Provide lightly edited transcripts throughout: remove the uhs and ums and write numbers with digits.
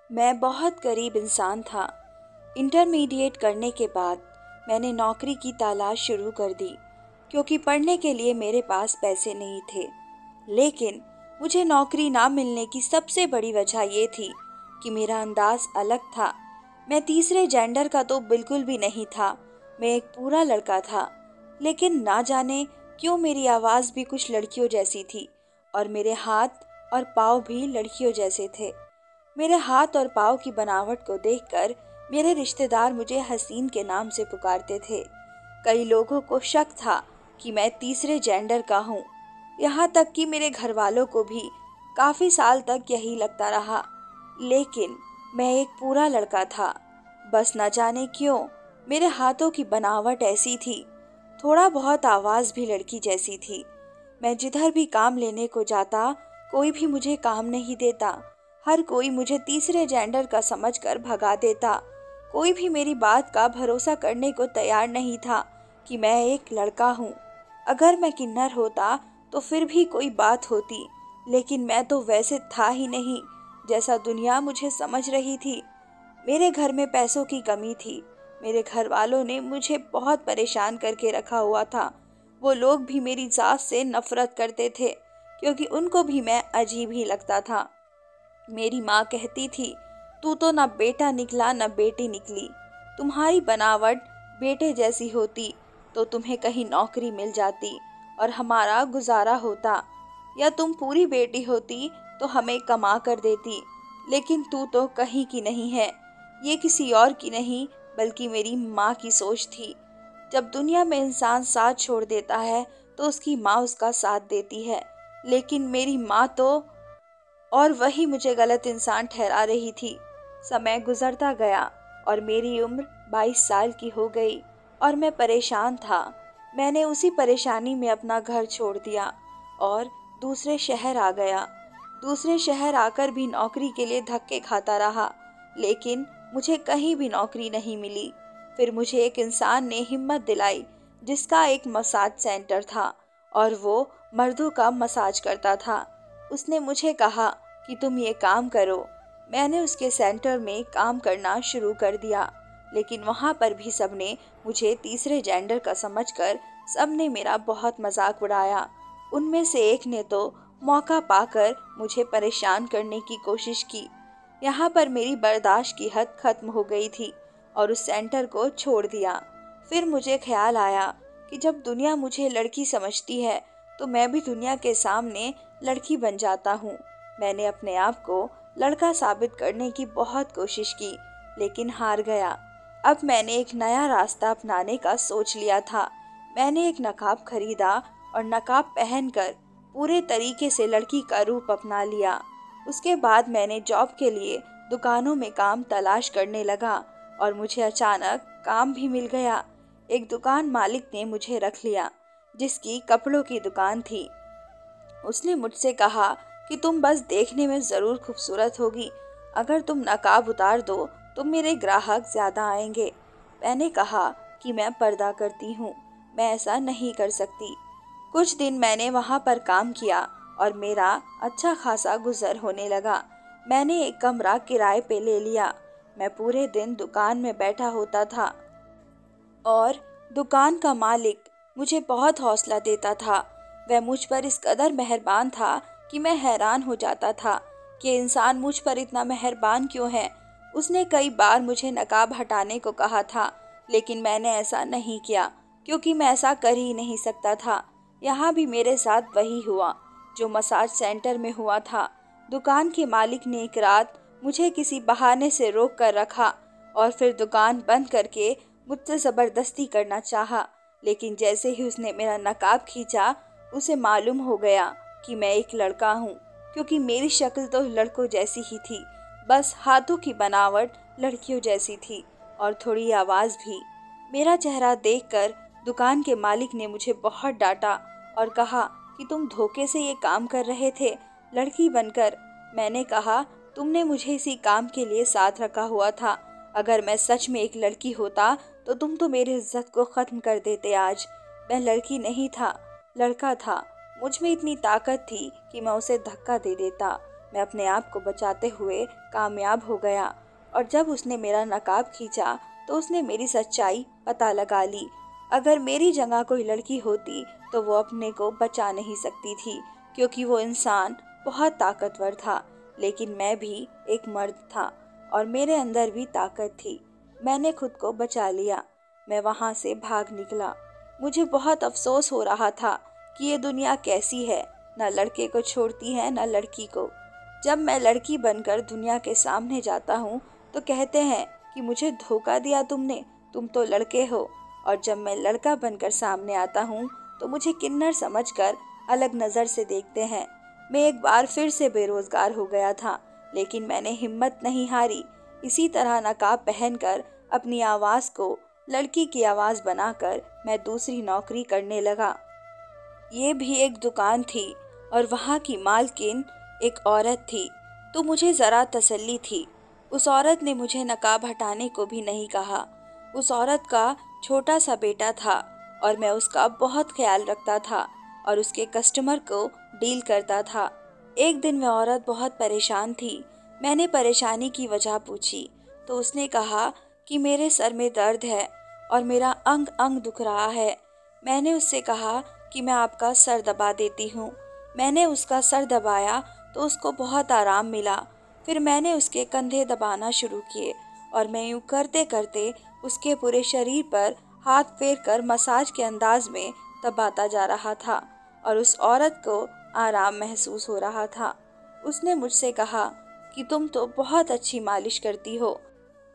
मैं बहुत गरीब इंसान था। इंटरमीडिएट करने के बाद मैंने नौकरी की तलाश शुरू कर दी क्योंकि पढ़ने के लिए मेरे पास पैसे नहीं थे। लेकिन मुझे नौकरी ना मिलने की सबसे बड़ी वजह ये थी कि मेरा अंदाज अलग था। मैं तीसरे जेंडर का तो बिल्कुल भी नहीं था, मैं एक पूरा लड़का था। लेकिन ना जाने क्यों मेरी आवाज़ भी कुछ लड़कियों जैसी थी और मेरे हाथ और पाँव भी लड़कियों जैसे थे। मेरे हाथ और पाँव की बनावट को देखकर मेरे रिश्तेदार मुझे हसीन के नाम से पुकारते थे। कई लोगों को शक था कि मैं तीसरे जेंडर का हूँ। यहाँ तक कि मेरे घर वालों को भी काफ़ी साल तक यही लगता रहा। लेकिन मैं एक पूरा लड़का था। बस न जाने क्यों मेरे हाथों की बनावट ऐसी थी, थोड़ा बहुत आवाज़ भी लड़की जैसी थी। मैं जिधर भी काम लेने को जाता, कोई भी मुझे काम नहीं देता। हर कोई मुझे तीसरे जेंडर का समझकर भगा देता। कोई भी मेरी बात का भरोसा करने को तैयार नहीं था कि मैं एक लड़का हूँ। अगर मैं किन्नर होता तो फिर भी कोई बात होती, लेकिन मैं तो वैसे था ही नहीं जैसा दुनिया मुझे समझ रही थी। मेरे घर में पैसों की कमी थी। मेरे घर वालों ने मुझे बहुत परेशान करके रखा हुआ था। वो लोग भी मेरी जात से नफरत करते थे क्योंकि उनको भी मैं अजीब ही लगता था। मेरी माँ कहती थी, तू तो ना बेटा निकला ना बेटी निकली। तुम्हारी बनावट बेटे जैसी होती तो तुम्हें कहीं नौकरी मिल जाती और हमारा गुजारा होता, या तुम पूरी बेटी होती तो हमें कमा कर देती। लेकिन तू तो कहीं की नहीं है। ये किसी और की नहीं बल्कि मेरी माँ की सोच थी। जब दुनिया में इंसान साथ छोड़ देता है तो उसकी माँ उसका साथ देती है, लेकिन मेरी माँ तो, और वही मुझे गलत इंसान ठहरा रही थी। समय गुजरता गया और मेरी उम्र 22 साल की हो गई और मैं परेशान था। मैंने उसी परेशानी में अपना घर छोड़ दिया और दूसरे शहर आ गया। दूसरे शहर आकर भी नौकरी के लिए धक्के खाता रहा, लेकिन मुझे कहीं भी नौकरी नहीं मिली। फिर मुझे एक इंसान ने हिम्मत दिलाई जिसका एक मसाज सेंटर था और वो मर्दों का मसाज करता था। उसने मुझे कहा कि तुम ये काम करो। मैंने उसके सेंटर में काम करना शुरू कर दिया, लेकिन वहाँ पर भी सबने मुझे तीसरे जेंडर का समझकर सबने मेरा बहुत मजाक उड़ाया। उनमें से एक ने तो मौका पाकर मुझे परेशान करने की कोशिश की। यहाँ पर मेरी बर्दाश्त की हद खत्म हो गई थी और उस सेंटर को छोड़ दिया। फिर मुझे ख्याल आया कि जब दुनिया मुझे लड़की समझती है तो मैं भी दुनिया के सामने लड़की बन जाता हूँ। मैंने अपने आप को लड़का साबित करने की बहुत कोशिश की, लेकिन हार गया। अब मैंने एक नया रास्ता अपनाने का सोच लिया था। मैंने एक नकाब खरीदा और नकाब पहनकर पूरे तरीके से लड़की का रूप अपना लिया। उसके बाद मैंने जॉब के लिए दुकानों में काम तलाश करने लगा और मुझे अचानक काम भी मिल गया। एक दुकान मालिक ने मुझे रख लिया जिसकी कपड़ों की दुकान थी। उसने मुझसे कहा कि तुम बस देखने में ज़रूर खूबसूरत होगी, अगर तुम नकाब उतार दो तो मेरे ग्राहक ज़्यादा आएंगे। मैंने कहा कि मैं पर्दा करती हूँ, मैं ऐसा नहीं कर सकती। कुछ दिन मैंने वहाँ पर काम किया और मेरा अच्छा खासा गुजर होने लगा। मैंने एक कमरा किराए पे ले लिया। मैं पूरे दिन दुकान में बैठा होता था और दुकान का मालिक मुझे बहुत हौसला देता था। वह मुझ पर इस कदर मेहरबान था कि मैं हैरान हो जाता था कि इंसान मुझ पर इतना मेहरबान क्यों है। उसने कई बार मुझे नकाब हटाने को कहा था, लेकिन मैंने ऐसा नहीं किया क्योंकि मैं ऐसा कर ही नहीं सकता था। यहाँ भी मेरे साथ वही हुआ जो मसाज सेंटर में हुआ था। दुकान के मालिक ने एक रात मुझे किसी बहाने से रोक कर रखा और फिर दुकान बंद करके मुझसे ज़बरदस्ती करना चाहा। लेकिन जैसे ही उसने मेरा नकाब खींचा, उसे मालूम हो गया कि मैं एक लड़का हूँ, क्योंकि मेरी शक्ल तो लड़कों जैसी ही थी। बस हाथों की बनावट लड़कियों जैसी थी और थोड़ी आवाज़ भी। मेरा चेहरा देखकर दुकान के मालिक ने मुझे बहुत डांटा और कहा कि तुम धोखे से ये काम कर रहे थे, लड़की बनकर। मैंने कहा, तुमने मुझे इसी काम के लिए साथ रखा हुआ था। अगर मैं सच में एक लड़की होता तो तुम तो मेरी इज्जत को ख़त्म कर देते आज। मैं लड़की नहीं था, लड़का था। मुझ में इतनी ताकत थी कि मैं उसे धक्का दे देता। मैं अपने आप को बचाते हुए कामयाब हो गया और जब उसने मेरा नकाब खींचा तो उसने मेरी सच्चाई पता लगा ली। अगर मेरी जगह कोई लड़की होती तो वो अपने को बचा नहीं सकती थी, क्योंकि वो इंसान बहुत ताकतवर था। लेकिन मैं भी एक मर्द था और मेरे अंदर भी ताकत थी। मैंने खुद को बचा लिया। मैं वहां से भाग निकला। मुझे बहुत अफसोस हो रहा था कि ये दुनिया कैसी है, न लड़के को छोड़ती है न लड़की को। जब मैं लड़की बनकर दुनिया के सामने जाता हूँ तो कहते हैं कि मुझे धोखा दिया तुमने, तुम तो लड़के हो। और जब मैं लड़का बनकर सामने आता हूँ तो मुझे किन्नर समझकर अलग नज़र से देखते हैं। मैं एक बार फिर से बेरोजगार हो गया था, लेकिन मैंने हिम्मत नहीं हारी। इसी तरह नकाब पहनकर अपनी आवाज़ को लड़की की आवाज़ बनाकर मैं दूसरी नौकरी करने लगा। ये भी एक दुकान थी और वहाँ की मालकिन एक औरत थी, तो मुझे ज़रा तसल्ली थी। उस औरत ने मुझे नकाब हटाने को भी नहीं कहा। उस औरत का छोटा सा बेटा था और मैं उसका बहुत ख्याल रखता था और उसके कस्टमर को डील करता था। एक दिन वह औरत बहुत परेशान थी। मैंने परेशानी की वजह पूछी तो उसने कहा कि मेरे सर में दर्द है और मेरा अंग अंग दुख रहा है। मैंने उससे कहा कि मैं आपका सर दबा देती हूँ। मैंने उसका सर दबाया तो उसको बहुत आराम मिला। फिर मैंने उसके कंधे दबाना शुरू किए और मैं यूँ करते करते उसके पूरे शरीर पर हाथ फेर कर मसाज के अंदाज में दबाता जा रहा था और उस औरत को आराम महसूस हो रहा था। उसने मुझसे कहा कि तुम तो बहुत अच्छी मालिश करती हो,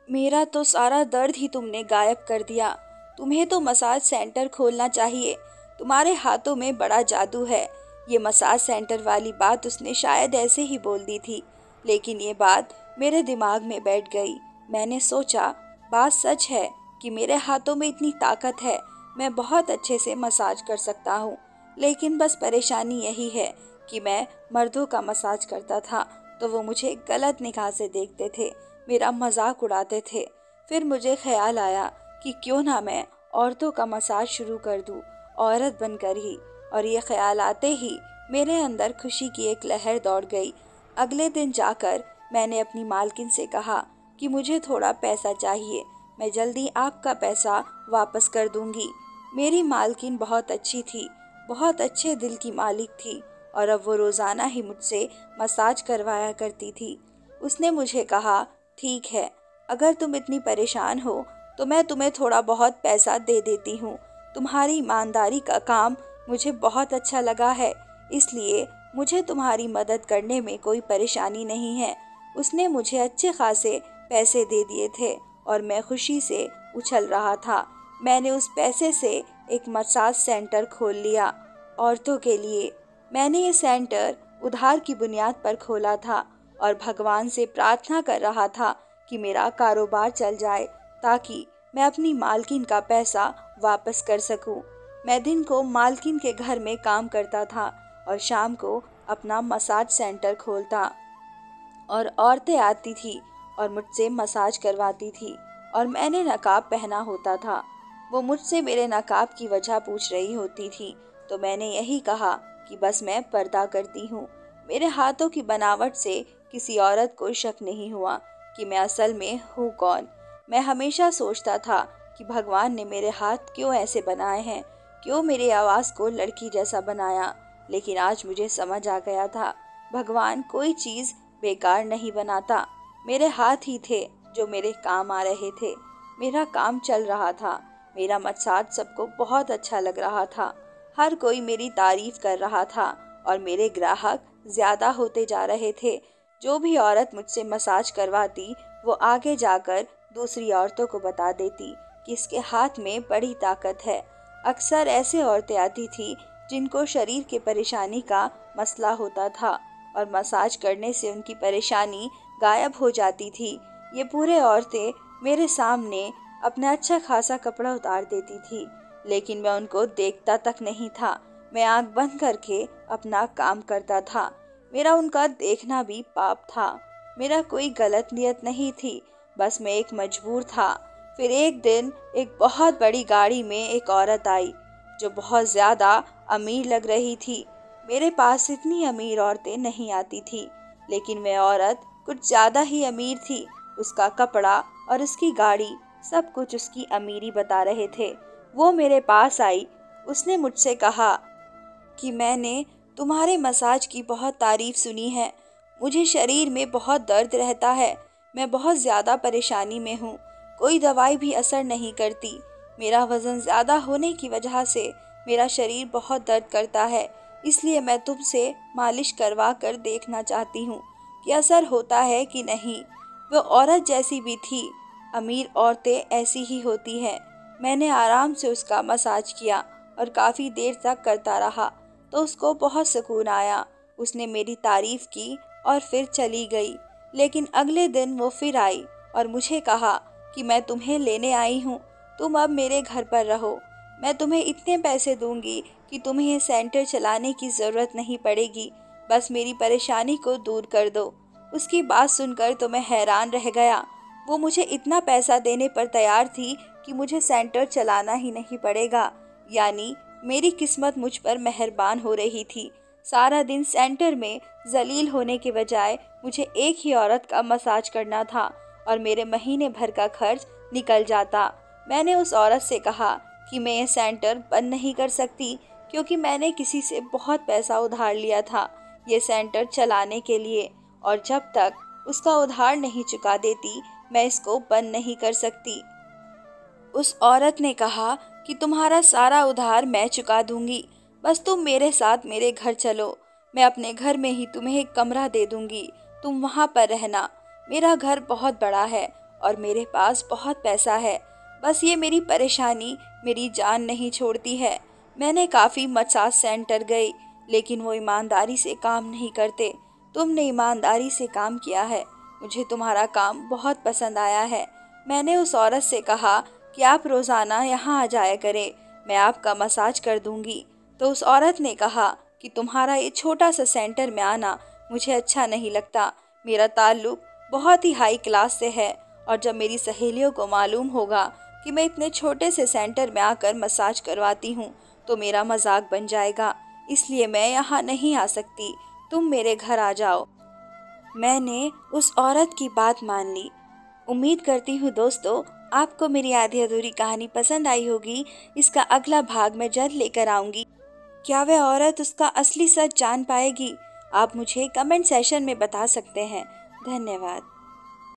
मेरा तो सारा दर्द ही तुमने गायब कर दिया। तुम्हें तो मसाज सेंटर खोलना चाहिए, तुम्हारे हाथों में बड़ा जादू है। ये मसाज सेंटर वाली बात उसने शायद ऐसे ही बोल दी थी, लेकिन ये बात मेरे दिमाग में बैठ गई। मैंने सोचा बात सच है कि मेरे हाथों में इतनी ताकत है, मैं बहुत अच्छे से मसाज कर सकता हूँ। लेकिन बस परेशानी यही है कि मैं मर्दों का मसाज करता था तो वो मुझे गलत निगाह से देखते थे, मेरा मजाक उड़ाते थे। फिर मुझे ख्याल आया कि क्यों ना मैं औरतों का मसाज शुरू कर दूं, औरत बनकर ही। और ये ख्याल आते ही मेरे अंदर खुशी की एक लहर दौड़ गई। अगले दिन जाकर मैंने अपनी मालकिन से कहा कि मुझे थोड़ा पैसा चाहिए, मैं जल्दी आपका पैसा वापस कर दूंगी। मेरी मालकिन बहुत अच्छी थी, बहुत अच्छे दिल की मालिक थी और अब वो रोज़ाना ही मुझसे मसाज करवाया करती थी। उसने मुझे कहा, ठीक है, अगर तुम इतनी परेशान हो तो मैं तुम्हें थोड़ा बहुत पैसा दे देती हूँ। तुम्हारी ईमानदारी का काम मुझे बहुत अच्छा लगा है, इसलिए मुझे तुम्हारी मदद करने में कोई परेशानी नहीं है। उसने मुझे अच्छे खासे पैसे दे दिए थे और मैं खुशी से उछल रहा था। मैंने उस पैसे से एक मसाज सेंटर खोल लिया औरतों के लिए। मैंने ये सेंटर उधार की बुनियाद पर खोला था और भगवान से प्रार्थना कर रहा था कि मेरा कारोबार चल जाए ताकि मैं अपनी मालकिन का पैसा वापस कर सकूं। मैं दिन को मालकिन के घर में काम करता था और शाम को अपना मसाज सेंटर खोलता और औरतें आती थी और मुझसे मसाज करवाती थी और मैंने नकाब पहना होता था। वो मुझसे मेरे नकाब की वजह पूछ रही होती थी तो मैंने यही कहा कि बस मैं पर्दा करती हूँ। मेरे हाथों की बनावट से किसी औरत को शक नहीं हुआ कि मैं असल में हूँ कौन। मैं हमेशा सोचता था कि भगवान ने मेरे हाथ क्यों ऐसे बनाए हैं, क्यों मेरी आवाज़ को लड़की जैसा बनाया। लेकिन आज मुझे समझ आ गया था, भगवान कोई चीज़ बेकार नहीं बनाता। मेरे हाथ ही थे जो मेरे काम आ रहे थे। मेरा काम चल रहा था, मेरा मसाज सबको बहुत अच्छा लग रहा था। हर कोई मेरी तारीफ कर रहा था और मेरे ग्राहक ज्यादा होते जा रहे थे। जो भी औरत मुझसे मसाज करवाती वो आगे जाकर दूसरी औरतों को बता देती कि इसके हाथ में बड़ी ताकत है। अक्सर ऐसे औरतें आती थी जिनको शरीर के परेशानी का मसला होता था और मसाज करने से उनकी परेशानी गायब हो जाती थी। ये पूरे औरतें मेरे सामने अपना अच्छा खासा कपड़ा उतार देती थी, लेकिन मैं उनको देखता तक नहीं था। मैं आंख बंद करके अपना काम करता था। मेरा उनका देखना भी पाप था। मेरा कोई गलत नियत नहीं थी, बस मैं एक मजबूर था। फिर एक दिन एक बहुत बड़ी गाड़ी में एक औरत आई जो बहुत ज़्यादा अमीर लग रही थी। मेरे पास इतनी अमीर औरतें नहीं आती थी। लेकिन वह औरत कुछ ज़्यादा ही अमीर थी। उसका कपड़ा और उसकी गाड़ी सब कुछ उसकी अमीरी बता रहे थे। वो मेरे पास आई। उसने मुझसे कहा कि मैंने तुम्हारे मसाज की बहुत तारीफ सुनी है। मुझे शरीर में बहुत दर्द रहता है। मैं बहुत ज़्यादा परेशानी में हूँ। कोई दवाई भी असर नहीं करती। मेरा वज़न ज़्यादा होने की वजह से मेरा शरीर बहुत दर्द करता है। इसलिए मैं तुमसे मालिश करवा कर देखना चाहती हूँ कि असर होता है कि नहीं। वो औरत जैसी भी थी, अमीर औरतें ऐसी ही होती हैं। मैंने आराम से उसका मसाज किया और काफ़ी देर तक करता रहा तो उसको बहुत सुकून आया। उसने मेरी तारीफ की और फिर चली गई। लेकिन अगले दिन वो फिर आई और मुझे कहा कि मैं तुम्हें लेने आई हूँ, तुम अब मेरे घर पर रहो। मैं तुम्हें इतने पैसे दूंगी कि तुम्हें ये सेंटर चलाने की ज़रूरत नहीं पड़ेगी। बस मेरी परेशानी को दूर कर दो। उसकी बात सुनकर तो मैं हैरान रह गया। वो मुझे इतना पैसा देने पर तैयार थी कि मुझे सेंटर चलाना ही नहीं पड़ेगा। यानी मेरी किस्मत मुझ पर मेहरबान हो रही थी। सारा दिन सेंटर में जलील होने के बजाय मुझे एक ही औरत का मसाज करना था और मेरे महीने भर का खर्च निकल जाता। मैंने उस औरत से कहा कि मैं ये सेंटर बंद नहीं कर सकती क्योंकि मैंने किसी से बहुत पैसा उधार लिया था ये सेंटर चलाने के लिए, और जब तक उसका उधार नहीं चुका देती मैं इसको बंद नहीं कर सकती। उस औरत ने कहा कि तुम्हारा सारा उधार मैं चुका दूंगी, बस तुम मेरे साथ मेरे घर चलो। मैं अपने घर में ही तुम्हें एक कमरा दे दूंगी, तुम वहां पर रहना। मेरा घर बहुत बड़ा है और मेरे पास बहुत पैसा है। बस ये मेरी परेशानी मेरी जान नहीं छोड़ती है। मैंने काफ़ी मसाज सेंटर गई लेकिन वो ईमानदारी से काम नहीं करते। तुमने ईमानदारी से काम किया है, मुझे तुम्हारा काम बहुत पसंद आया है। मैंने उस औरत से कहा कि आप रोज़ाना यहाँ आ जाया करें, मैं आपका मसाज कर दूंगी। तो उस औरत ने कहा कि तुम्हारा ये छोटा सा सेंटर में आना मुझे अच्छा नहीं लगता। मेरा ताल्लुक बहुत ही हाई क्लास से है और जब मेरी सहेलियों को मालूम होगा कि मैं इतने छोटे से सेंटर में आकर मसाज करवाती हूँ तो मेरा मजाक बन जाएगा। इसलिए मैं यहाँ नहीं आ सकती, तुम मेरे घर आ जाओ। मैंने उस औरत की बात मान ली। उम्मीद करती हूँ दोस्तों आपको मेरी आधी अधूरी कहानी पसंद आई होगी। इसका अगला भाग मैं जल्द लेकर आऊंगी। क्या वह औरत उसका असली सच जान पाएगी? आप मुझे कमेंट सेशन में बता सकते हैं। धन्यवाद।